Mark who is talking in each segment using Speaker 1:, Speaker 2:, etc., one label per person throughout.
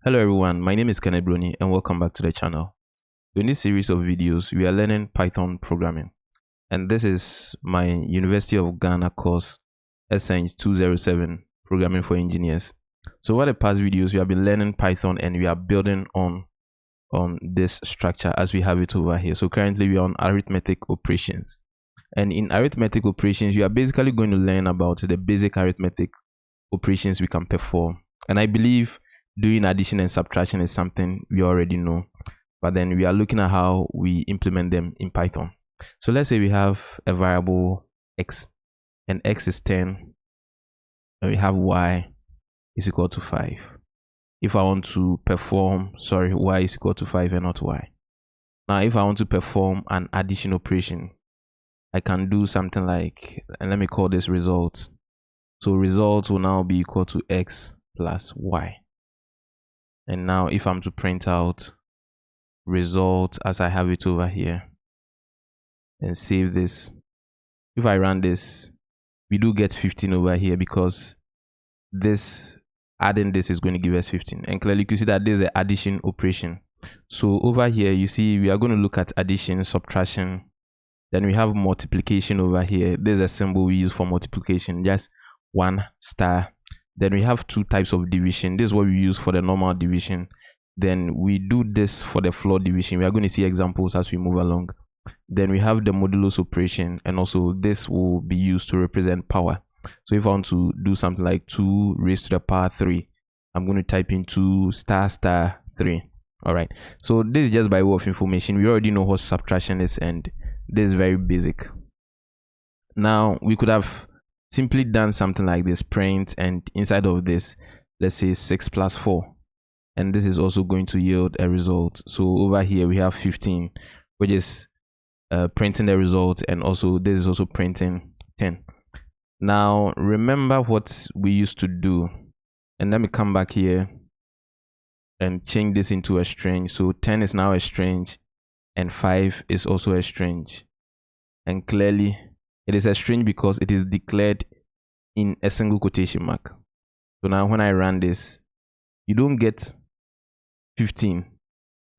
Speaker 1: Hello everyone, my name is Kenneth Brony and welcome back to the channel. In this series of videos, we are learning Python programming, and this is my University of Ghana course, SENG 207, Programming for Engineers. So over the past videos, we have been learning Python and we are building on this structure as we have it over here. So currently we are on arithmetic operations, and in arithmetic operations, we are basically going to learn about the basic arithmetic operations we can perform. And I believe doing addition and subtraction is something we already know, but then we are looking at how we implement them in Python. So let's say we have a variable x, and x is 10, and we have y is equal to 5. If I want to perform, y is equal to 5 and not y. Now, if I want to perform an addition operation, I can do something like, and let me call this result. So result will now be equal to x plus y. And now if I'm to print out result as I have it over here and save this, if I run this, we do get 15 over here because this adding this is going to give us 15. And clearly you can see that there's an addition operation. So over here, you see, we are going to look at addition, subtraction. Then we have multiplication over here. There's a symbol we use for multiplication, just 1 star. Then we have two types of division. This is what we use for the normal division. Then we do this for the floor division. We are going to see examples as we move along. Then we have the modulus operation, and also this will be used to represent power. So if I want to do something like 2 raised to the power 3, I'm going to type in 2 star star 3. All right. So this is just by way of information. We already know what subtraction is, and this is very basic. Now we could have simply done something like this, print, and inside of this, let's say 6 plus 4, and this is also going to yield a result. So over here we have 15, which is printing the result, and also this is also printing 10. Now remember what we used to do, and let me come back here and change this into a string. So 10 is now a string, and 5 is also a string, and clearly it is a string because it is declared in a single quotation mark. So now when I run this, you don't get 15,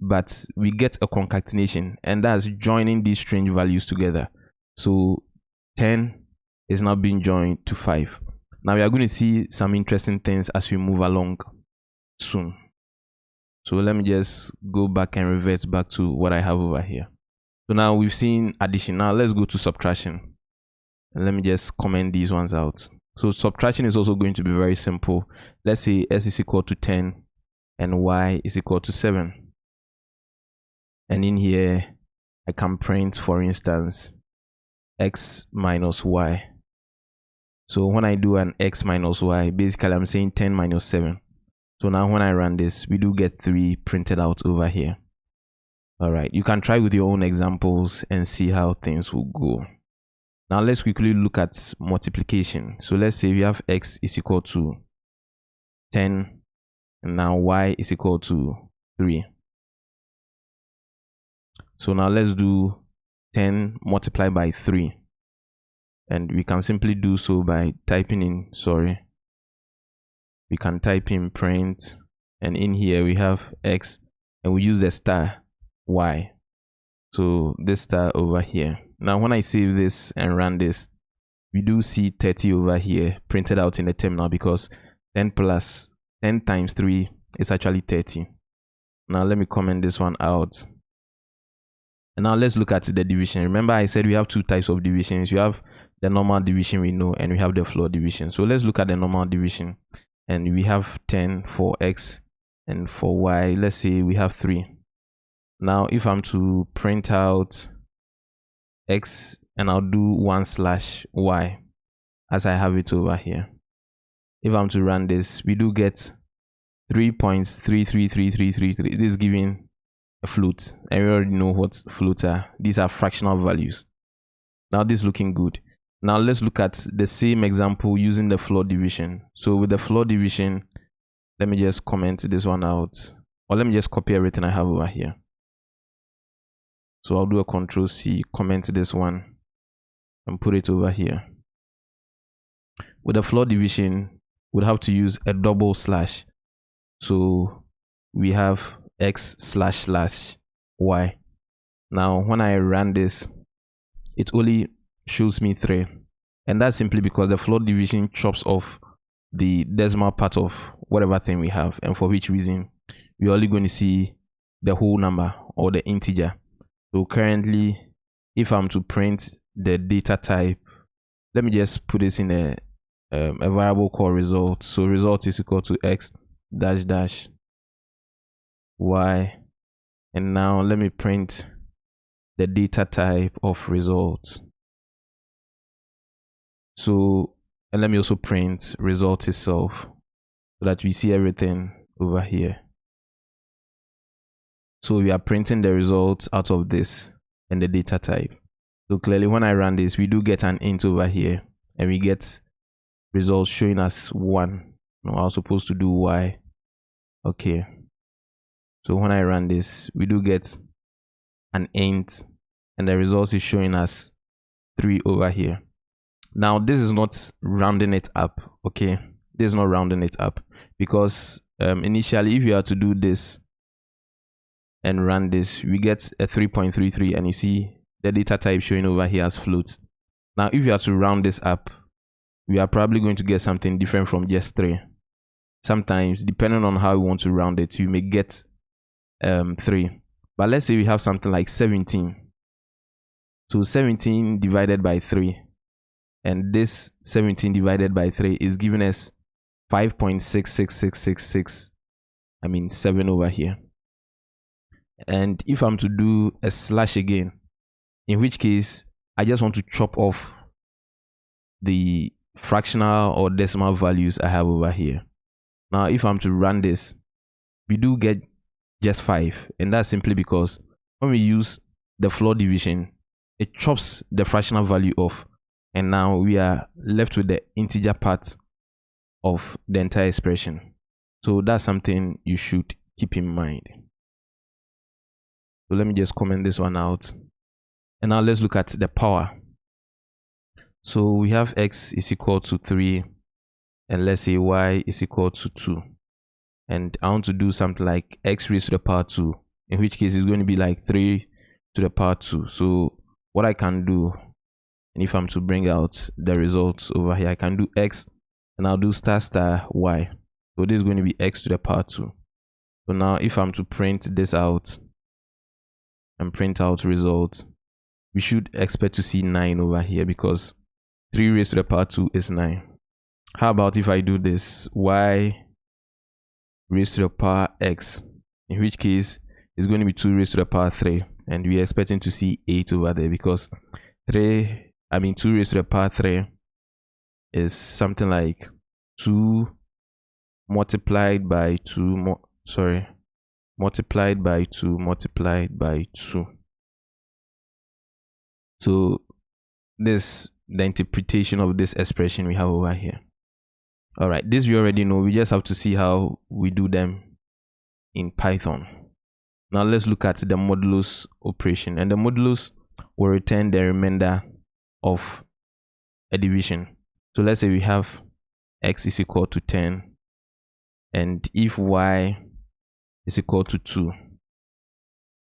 Speaker 1: but we get a concatenation, and that's joining these string values together. So 10 is now being joined to 5. Now we are going to see some interesting things as we move along soon. So let me just go back and revert back to what I have over here. So now we've seen addition. Now let's go to subtraction. And let me just comment these ones out. So subtraction is also going to be very simple. Let's say s is equal to 10 and y is equal to 7. And in here, I can print, for instance, x minus y. So when I do an x minus y, basically I'm saying 10 minus 7. So now when I run this, we do get 3 printed out over here. All right, you can try with your own examples and see how things will go. Now let's quickly look at multiplication. So let's say we have x is equal to 10, and now y is equal to 3. So now let's do 10 multiplied by 3. And we can simply do so by typing in, we can type in print, and in here we have x, and we use the star y. So this star over here. Now when I save this and run this, we do see 30 over here printed out in the terminal because 10 times 3 is actually 30. Now let me comment this one out. And now let's look at the division. Remember I said we have two types of divisions. We have the normal division we know, and we have the floor division. So let's look at the normal division, and we have 10 for x, and for y, let's say we have 3. Now if I'm to print out x, and I'll do 1/y as I have it over here. If I'm to run this, we do get 3.333333. This is giving a float, and we already know what floats are. These are fractional values. Now this is looking good. Now let's look at the same example using the floor division. So with the floor division, let me just comment this one out, or let me just copy everything I have over here. So I'll do a Control-C, comment this one, and put it over here. With the floor division, we'll have to use a double slash. So we have x//y. Now when I run this, it only shows me 3, and that's simply because the floor division chops off the decimal part of whatever thing we have, and for which reason we're only going to see the whole number or the integer. So currently, if I'm to print the data type, let me just put this in a variable called result. So result is equal to x dash dash y, and now let me print the data type of results. So, and let me also print result itself so that we see everything over here. So we are printing the results out of this and the data type. So clearly when I run this, we do get an int over here, and we get results showing us 1. No, I was supposed to do y. Okay. So when I run this, we do get an int, and the result is showing us 3 over here. Now this is not rounding it up. Okay, this is not rounding it up, because initially if you are to do this and run this, we get a 3.33, and you see the data type showing over here as float. Now if you are to round this up, we are probably going to get something different from just 3. Sometimes, depending on how we want to round it, we may get 3. But let's say we have something like 17. So 17 divided by 3, and this 17 divided by 3 is giving us 5.66666. I mean 7 over here. And if I'm to do a slash again, in which case I just want to chop off the fractional or decimal values I have over here. Now if I'm to run this, we do get just 5, and that's simply because when we use the floor division, it chops the fractional value off, and now we are left with the integer part of the entire expression. So that's something you should keep in mind. So let me just comment this one out, and now let's look at the power. So we have x is equal to 3, and let's say y is equal to 2, and I want to do something like x raised to the power 2, in which case it's going to be like 3 to the power 2. So what I can do, and if I'm to bring out the results over here, I can do x, and I'll do star star y. So this is going to be x to the power 2. So now if I'm to print this out and print out results, we should expect to see 9 over here, because 3 raised to the power 2 is 9. How about if I do this y raised to the power x, in which case it's going to be 2 raised to the power 3, and we are expecting to see 8 over there, because 2 raised to the power 3 is something like 2 multiplied by 2 multiplied by 2 multiplied by 2. So this the interpretation of this expression we have over here. All right, this we already know. We just have to see how we do them in Python. Now let's look at the modulus operation, and the modulus will return the remainder of a division. So let's say we have x is equal to 10, and if y is equal to 2,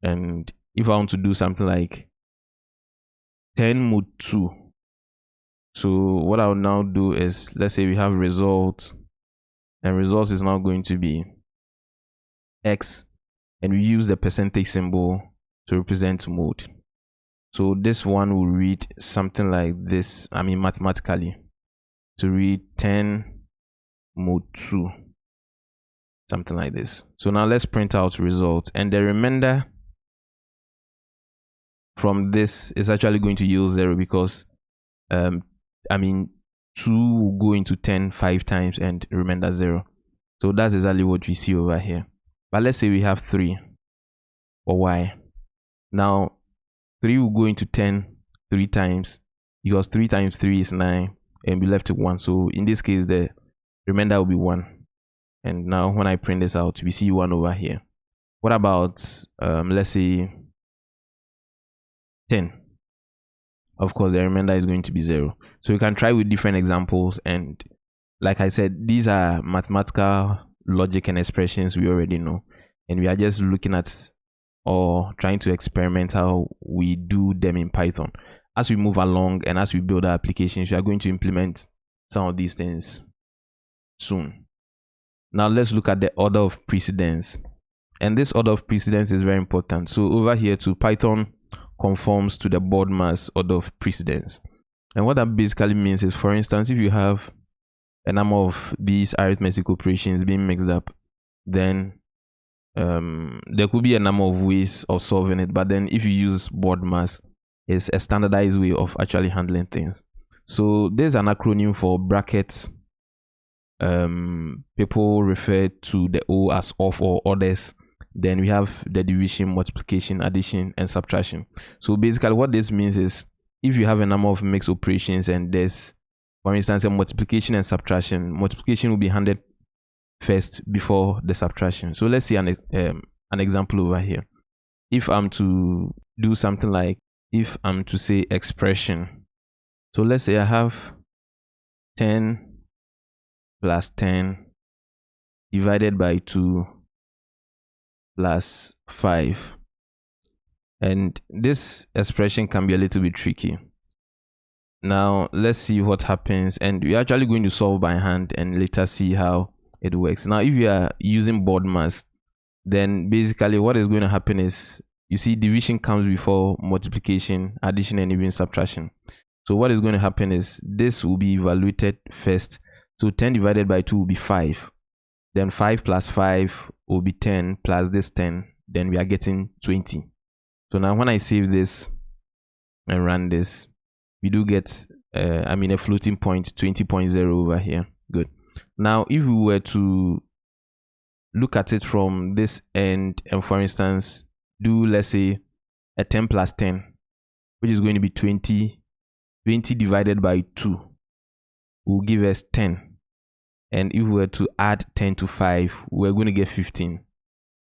Speaker 1: and if I want to do something like 10 mod 2, so what I'll now do is, let's say we have results, and results is now going to be x, and we use the percentage symbol to represent mode. So this one will read something like this, mathematically, to read 10 mod 2, something like this. So now let's print out results, and the remainder from this is actually going to yield 0, because 2 will go into 10 5 times and remainder 0. So that's exactly what we see over here. But let's say we have 3 or y. Now 3 will go into 10 3 times, because 3 times 3 is 9, and we left with 1. So in this case the remainder will be 1. And now when I print this out, we see 1 over here. What about let's say 10? Of course the remainder is going to be 0. So you can try with different examples, and like I said, these are mathematical logic and expressions we already know. and we are just looking at or trying to experiment how we do them in Python. As we move along and as we build our applications, we are going to implement some of these things soon. Now let's look at the order of precedence. And this order of precedence is very important. So over here too, Python conforms to the BODMAS order of precedence. And what that basically means is, for instance, if you have a number of these arithmetic operations being mixed up, then there could be a number of ways of solving it. But then if you use BODMAS, it's a standardized way of actually handling things. So there's an acronym for brackets. People refer to the O as of or orders. Then we have the division, multiplication, addition, and subtraction. So basically what this means is, if you have a number of mixed operations and there's, for instance, a multiplication and subtraction, multiplication will be handled first before the subtraction. So let's see an example over here. If I'm to do something like, if I'm to say expression, so let's say I have 10 plus 10 divided by 2 plus 5. And this expression can be a little bit tricky. Now let's see what happens, and we're actually going to solve by hand and later see how it works. Now if you are using BODMAS, then basically what is going to happen is, you see division comes before multiplication, addition, and even subtraction. So what is going to happen is, this will be evaluated first. So 10 divided by 2 will be 5. Then 5 plus 5 will be 10 plus this 10. Then we are getting 20. So now when I save this and run this, we do get a floating point 20.0 over here. Good. Now if we were to look at it from this end and, for instance, do, let's say, a 10 plus 10, which is going to be 20. 20 divided by 2 will give us 10. And if we were to add 10 to 5, we're going to get 15.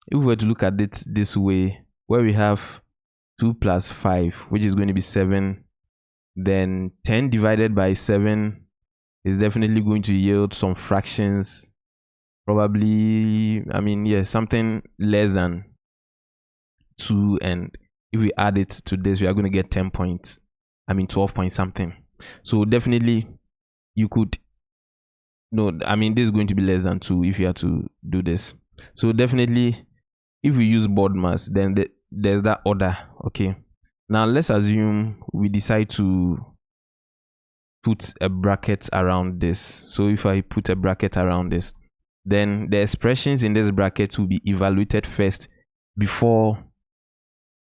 Speaker 1: If we were to look at it this way, where we have 2 plus 5, which is going to be 7, then 10 divided by 7 is definitely going to yield some fractions, probably, something less than 2. And if we add it to this, we are going to get 10 points, 12 point something. So definitely you could, this is going to be less than 2 if you have to do this. So definitely if we use BODMAS, then there's that order. Okay, now let's assume we decide to put a bracket around this. So if I put a bracket around this, then the expressions in this bracket will be evaluated first before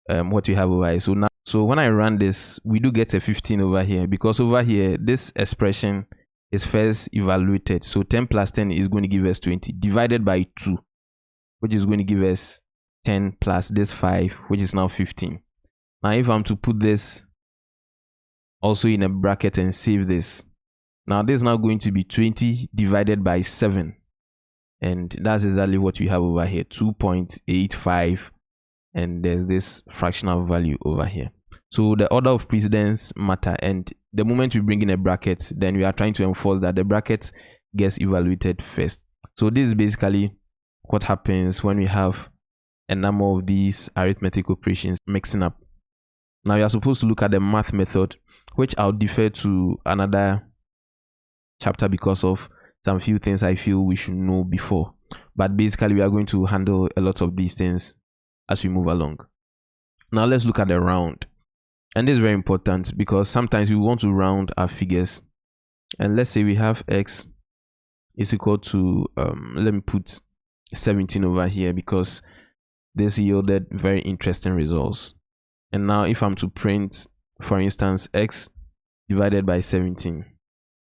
Speaker 1: what we have over here. So when I run this, we do get a 15 over here, because over here this expression is first evaluated. So 10 plus 10 is going to give us 20 divided by 2, which is going to give us 10 plus this 5, which is now 15. Now if I'm to put this also in a bracket and save this, now this is now going to be 20 divided by 7, and that's exactly what we have over here, 2.85, and there's this fractional value over here. So the order of precedence matter, and the moment we bring in a bracket, then we are trying to enforce that the bracket gets evaluated first. So this is basically what happens when we have a number of these arithmetic operations mixing up. Now you are supposed to look at the math method, which I'll defer to another chapter because of some few things I feel we should know before. But basically we are going to handle a lot of these things as we move along. Now let's look at the round. And this is very important because sometimes we want to round our figures. And let's say we have x is equal to, let me put 17 over here because this yielded very interesting results. And now if I'm to print, for instance, x divided by 17,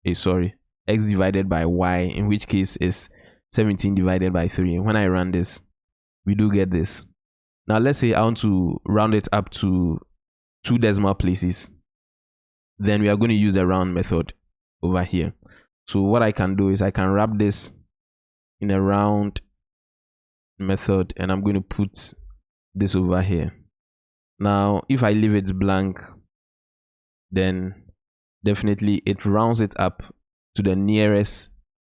Speaker 1: x divided by y, in which case is 17 divided by 3. When I run this, we do get this. Now let's say I want to round it up to 2 decimal places. Then we are going to use the round method over here. So what I can do is I can wrap this in a round method, and I'm going to put this over here. Now if I leave it blank, then definitely it rounds it up to the nearest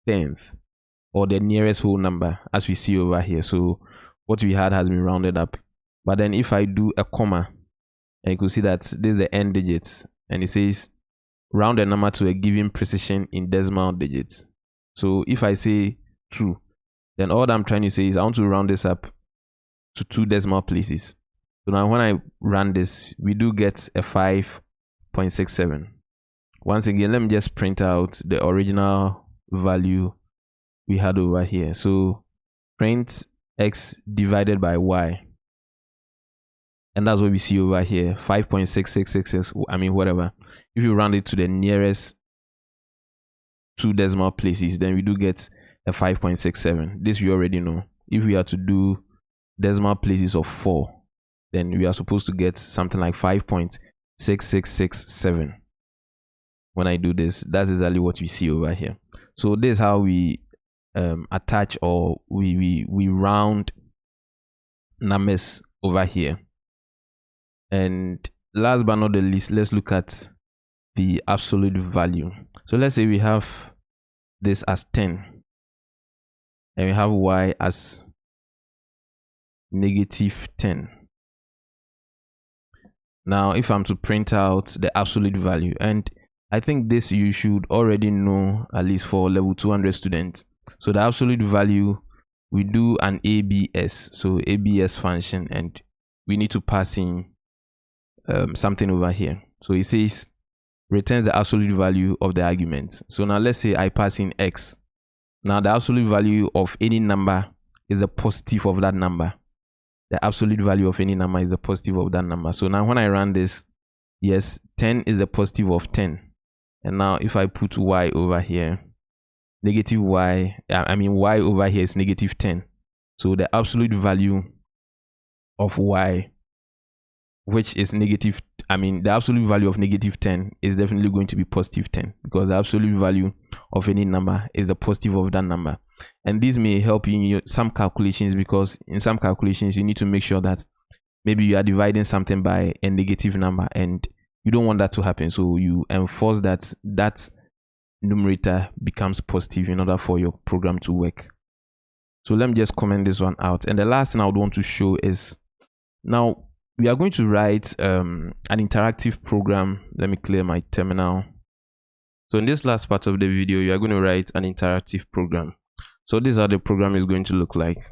Speaker 1: 10th or the nearest whole number, as we see over here. So what we had has been rounded up. But then if I do a comma, and you can see that this is the end digits, and it says round a number to a given precision in decimal digits. So if I say true, then all that I'm trying to say is I want to round this up to 2 decimal places. So now when I run this, we do get a 5.67. Once again, let me just print out the original value we had over here. So print x divided by y, and that's what we see over here, 5.6666. I mean, whatever. If you round it to the nearest 2 decimal places, then we do get a 5.67. This we already know. If we are to do decimal places of 4, then we are supposed to get something like 5.6667. When I do this, that's exactly what we see over here. So this is how we attach, or we round numbers over here. And last but not the least, let's look at the absolute value. So let's say we have this as 10, and we have y as -10. Now if I'm to print out the absolute value, and I think this you should already know, at least for level 200 students. So the absolute value, we do an ABS, so ABS function, and we need to pass in something over here. So it says returns the absolute value of the argument. So now let's say I pass in x. Now the absolute value of any number is the positive of that number. The absolute value of any number is the positive of that number. So now when I run this, yes, 10 is the positive of 10. And now if I put y over here, negative y, I mean y over here is -10. So the absolute value of y, which is negative, I mean the absolute value of -10 is definitely going to be +10, because the absolute value of any number is the positive of that number. And this may help you in some calculations, because in some calculations you need to make sure that maybe you are dividing something by a negative number, and you don't want that to happen. So you enforce that that numerator becomes positive in order for your program to work. So let me just comment this one out. And the last thing I would want to show is, now we are going to write an interactive program. Let me clear my terminal. So in this last part of the video, you are going to write an interactive program. So this is how the program is going to look like.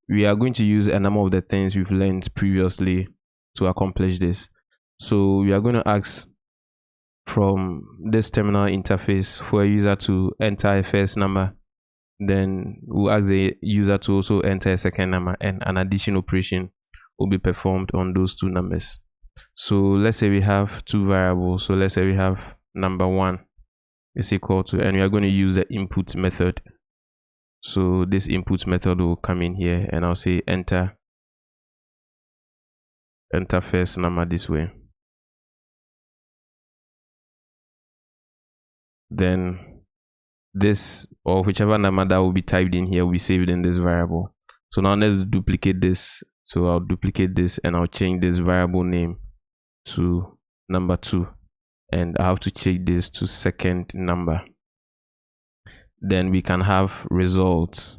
Speaker 1: We are going to use a number of the things we've learned previously to accomplish this. So we are going to ask from this terminal interface for a user to enter a first number. Then we'll ask the user to also enter a second number, and an addition operation will be performed on those 2 numbers. So let's say we have 2 variables. So let's say we have number 1 is equal to, and we are going to use the input method. So this input method will come in here, and I'll say enter first number this way. Then this, or whichever number that will be typed in here, will be saved in this variable. So now let's duplicate this. So I'll duplicate this, and I'll change this variable name to number 2, and I have to change this to second number. Then we can have results,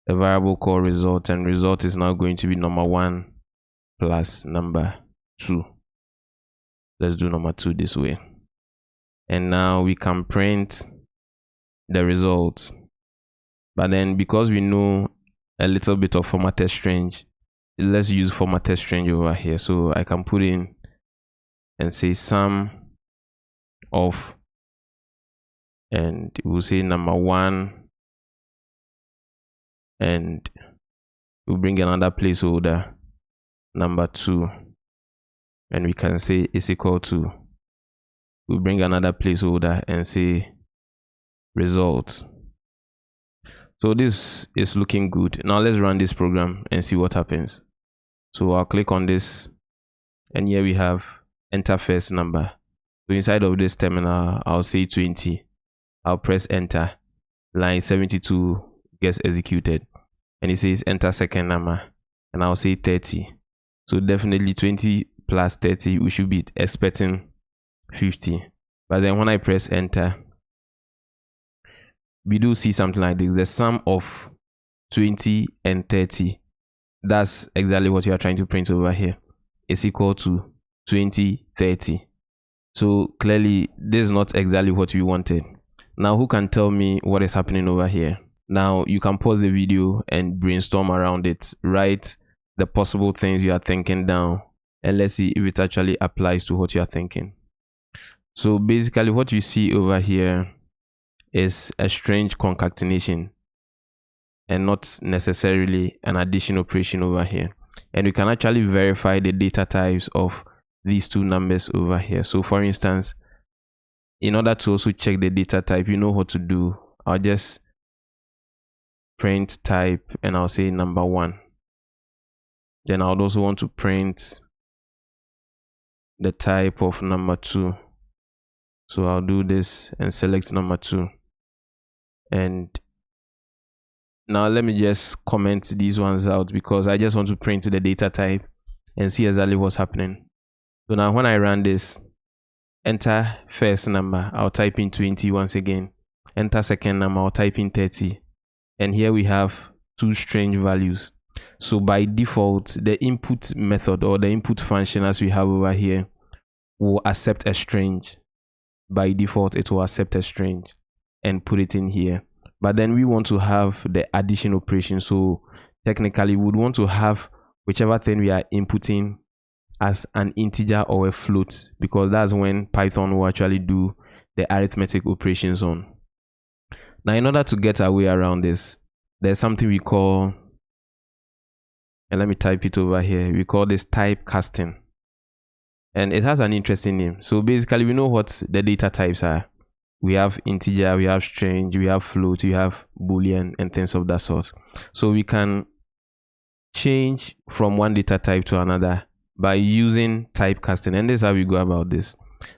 Speaker 1: a variable called result, and result is now going to be number 1 plus number 2. Let's do number 2 this way. And now we can print the results. But then because we know a little bit of formatted string, let's use formatted string over here. So I can put in and say sum of, and we'll say number 1, and we'll bring another placeholder, number 2, and we can say is equal to, we'll bring another placeholder and say results. So this is looking good. Now let's run this program and see what happens. So I'll click on this, and here we have enter first number. So inside of this terminal, I'll say 20. I'll press enter. Line 72 gets executed, and it says enter second number, and I'll say 30. So definitely 20 plus 30, we should be expecting 50. But then when I press enter, we do see something like this. The sum of 20 and 30 that's exactly what you are trying to print over here, is equal to 2030. So clearly this is not exactly what we wanted. Now who can tell me what is happening over here? Now you can pause the video and brainstorm around it. Write the possible things you are thinking down, and let's see if it actually applies to what you are thinking. So basically what you see over here is a strange concatenation and not necessarily an addition operation over here. And we can actually verify the data types of these two numbers over here. So for instance, in order to also check the data type, you know what to do. I'll just print type and I'll say number 1. Then I would also want to print the type of number 2. So I'll do this and select number 2. And now let me just comment these ones out because I just want to print the data type and see exactly what's happening. So now when I run this, enter first number, I'll type in 20 once again. Enter second number, I'll type in 30. And here we have two strange values. So by default, the input method or the input function as we have over here will accept a strange. By default, it will accept a strange and put it in here. But then we want to have the addition operation. So technically we would want to have whichever thing we are inputting as an integer or a float, because that's when Python will actually do the arithmetic operations on. Now in order to get our way around this, there's something we call, and let me type it over here, we call this typecasting. And it has an interesting name. So basically we know what the data types are. We have integer, we have string, we have float, we have boolean and things of that sort. So we can change from one data type to another by using typecasting, and this is how we go about this.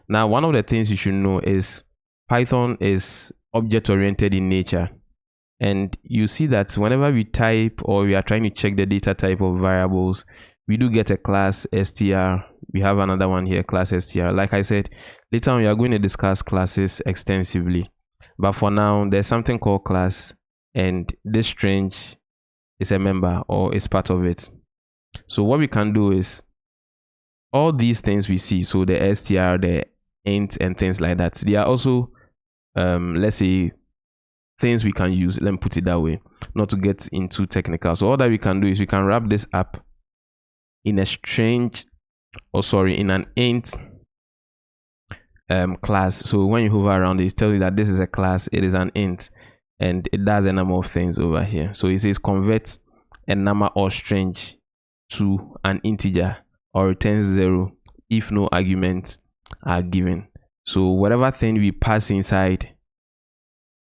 Speaker 1: Now one of the things you should know is Python is object oriented in nature, and you see that whenever we type or we are trying to check the data type of variables, we do get a class str. We have another one here, class str. Like I said, later on we are going to discuss classes extensively, but for now there's something called class, and this strange is a member or is part of it. So what we can do is all these things we see, so the str, the int and things like that, they are also let's say things we can use. Let me put it that way, not to get into technical. So all that we can do is we can wrap this up in a strange, or sorry, in an int class. So when you hover around it tells you that this is a class, it is an int, and it does a number of things over here. So it says convert a number or strange to an integer or returns 0 if no arguments are given. So whatever thing we pass inside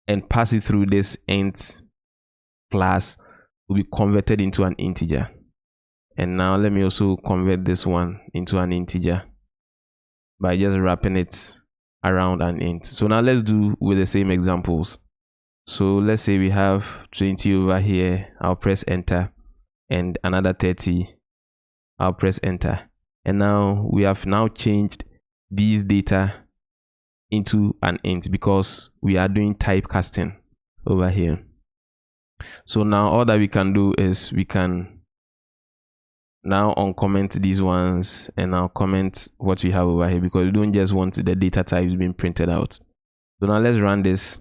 Speaker 1: and pass it through this int class will be converted into an integer. And now let me also convert this one into an integer by just wrapping it around an int. So now let's do with the same examples. So let's say we have 20 over here, I'll press enter, and another 30, I'll press enter. And now we have now changed these data into an int because we are doing typecasting over here. So now all that we can do is we can now uncomment these ones and I'll comment what we have over here, because we don't just want the data types being printed out. So now let's run this,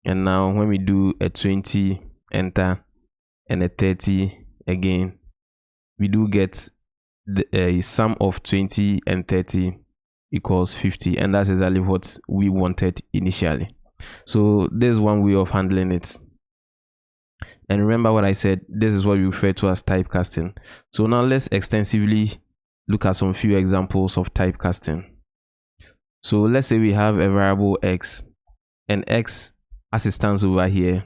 Speaker 1: and now when we do a 20 enter and a 30 again, we do get the sum of 20 and 30 equals 50, and that's exactly what we wanted initially. So there's one way of handling it. And remember what I said, this is what we refer to as typecasting. So now let's extensively look at some few examples of typecasting. So let's say we have a variable x, and x as it stands over here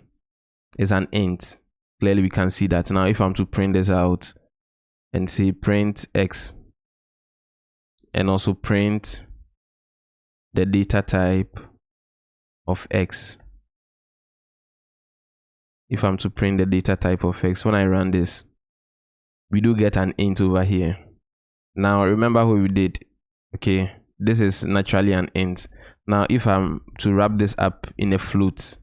Speaker 1: is an int. Clearly we can see that. Now if I'm to print this out and say print x, and also print the data type of x. If I'm to print the data type of x, when I run this, we do get an int over here. Now remember what we did. Okay, this is naturally an int. Now if I'm to wrap this up in a float,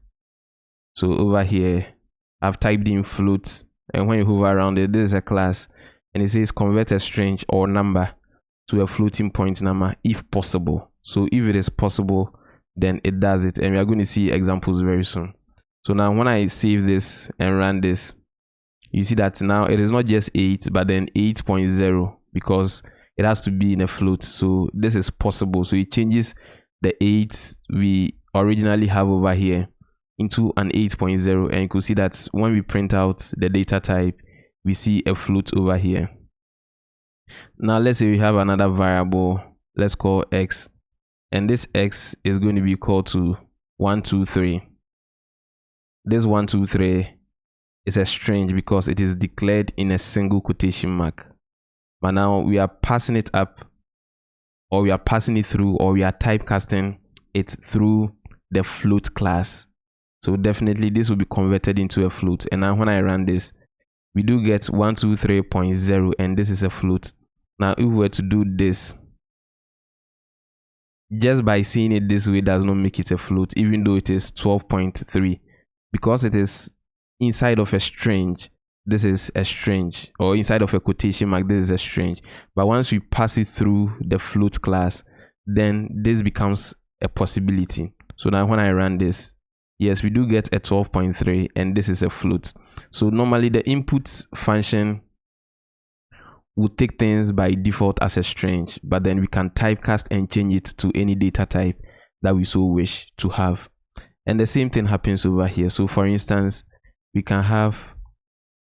Speaker 1: so over here I've typed in float and when you hover around it, this is a class, and it says convert a string or number to a floating point number if possible. So if it is possible, then it does it, and we are going to see examples very soon. So now when I save this and run this, you see that now it is not just 8 but then 8.0 because it has to be in a float. So this is possible. So it changes the 8 we originally have over here into an 8.0, and you can see that when we print out the data type, we see a float over here. Now let's say we have another variable, let's call x, and this x is going to be equal to 123. This 123 is a string because it is declared in a single quotation mark, but now we are passing it up, or we are passing it through, or we are typecasting it through the float class. So definitely this will be converted into a float, and now when I run this, we do get 123.0, and this is a float. Now if we were to do this, just by seeing it this way does not make it a float, even though it is 12.3, because it is inside of a string. This is a string, or inside of a quotation mark, this is a string. But once we pass it through the float class, then this becomes a possibility. So now when I run this, yes, we do get a 12.3, and this is a float. So normally the input function would take things by default as a string, but then we can typecast and change it to any data type that we so wish to have. And the same thing happens over here. So for instance, we can have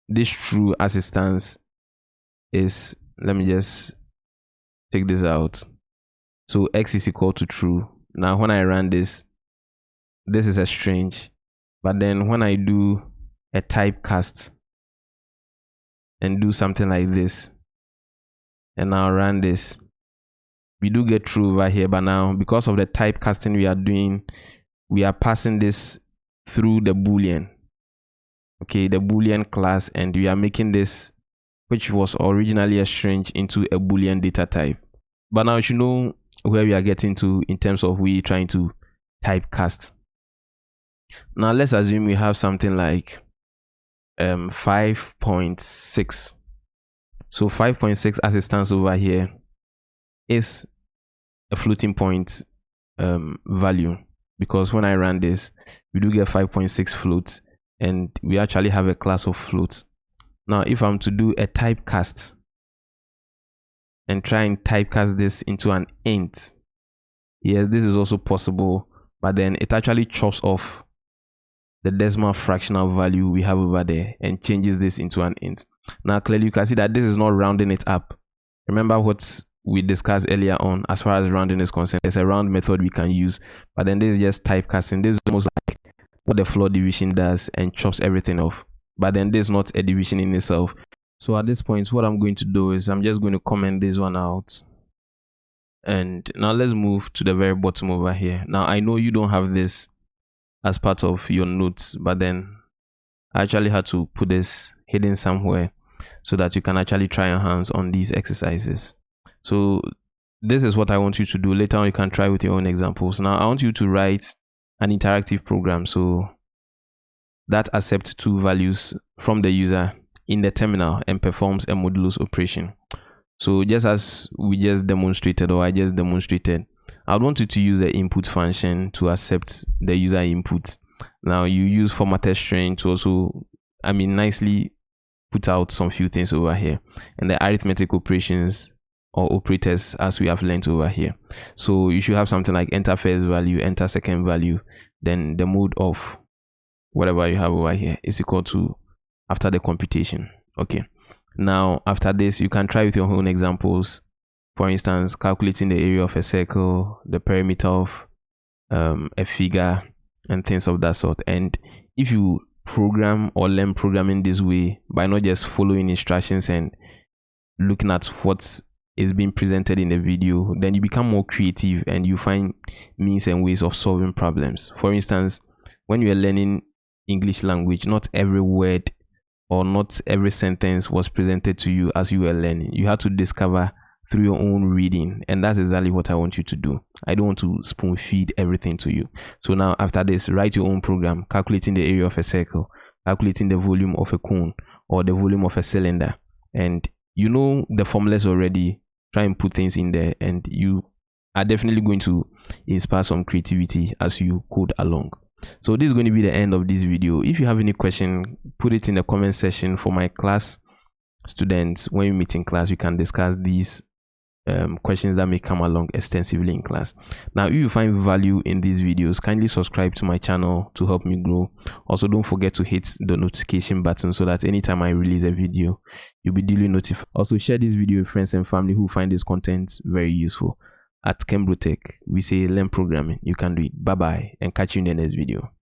Speaker 1: this true as it stands is, let me just take this out. So x is equal to true. Now when I run this, this is a string, but then when I do a typecast and do something like this, and now run this, we do get true over here. But now because of the typecasting we are doing, we are passing this through the boolean, okay, the boolean class, and we are making this, which was originally a string, into a boolean data type. But now you should know where we are getting to in terms of we trying to typecast. Now let's assume we have something like 5.6. So 5.6 as it stands over here is a floating point value, because when I run this, we do get 5.6 floats, and we actually have a class of floats. Now if I'm to do a typecast and try and typecast this into an int, yes, this is also possible, but then it actually chops off the decimal fractional value we have over there and changes this into an int. Now clearly you can see that this is not rounding it up. Remember what we discussed earlier on as far as rounding is concerned. There's a round method we can use, but then this is just typecasting. This is almost like what the floor division does and chops everything off, but then this is not a division in itself. So at this point, what I'm going to do is I'm just going to comment this one out, and now let's move to the very bottom over here. Now I know you don't have this as part of your notes, but then I actually had to put this hidden somewhere so that you can actually try your hands on these exercises. So this is what I want you to do. Later on you can try with your own examples. Now I want you to write an interactive program so that accepts two values from the user in the terminal and performs a modulus operation. So just as we just demonstrated, or I just demonstrated, I would want you to use the input function to accept the user input. Now you use formatted string to also, nicely put out some few things over here, and the arithmetic operations or operators as we have learned over here. So you should have something like enter first value, enter second value, then the mode of whatever you have over here is equal to after the computation. Okay, now after this you can try with your own examples. For instance, calculating the area of a circle, the perimeter of a figure, and things of that sort. And if you program or learn programming this way by not just following instructions and looking at what is being presented in the video, then you become more creative and you find means and ways of solving problems. For instance, when you are learning English language, not every word or not every sentence was presented to you as you were learning. You had to discover through your own reading, and that's exactly what I want you to do. I don't want to spoon feed everything to you. So now after this, write your own program calculating the area of a circle, calculating the volume of a cone, or the volume of a cylinder, and you know the formulas already, try and put things in there, and you are definitely going to inspire some creativity as you code along. So this is going to be the end of this video. If you have any question, put it in the comment section. For my class students, when you meet in class, you can discuss these questions that may come along extensively in class. Now, if you find value in these videos, kindly subscribe to my channel to help me grow. Also, don't forget to hit the notification button so that anytime I release a video, you'll be duly notified. Also, share this video with friends and family who find this content very useful. At Cambro Tech, we say learn programming, you can do it. Bye bye, and catch you in the next video.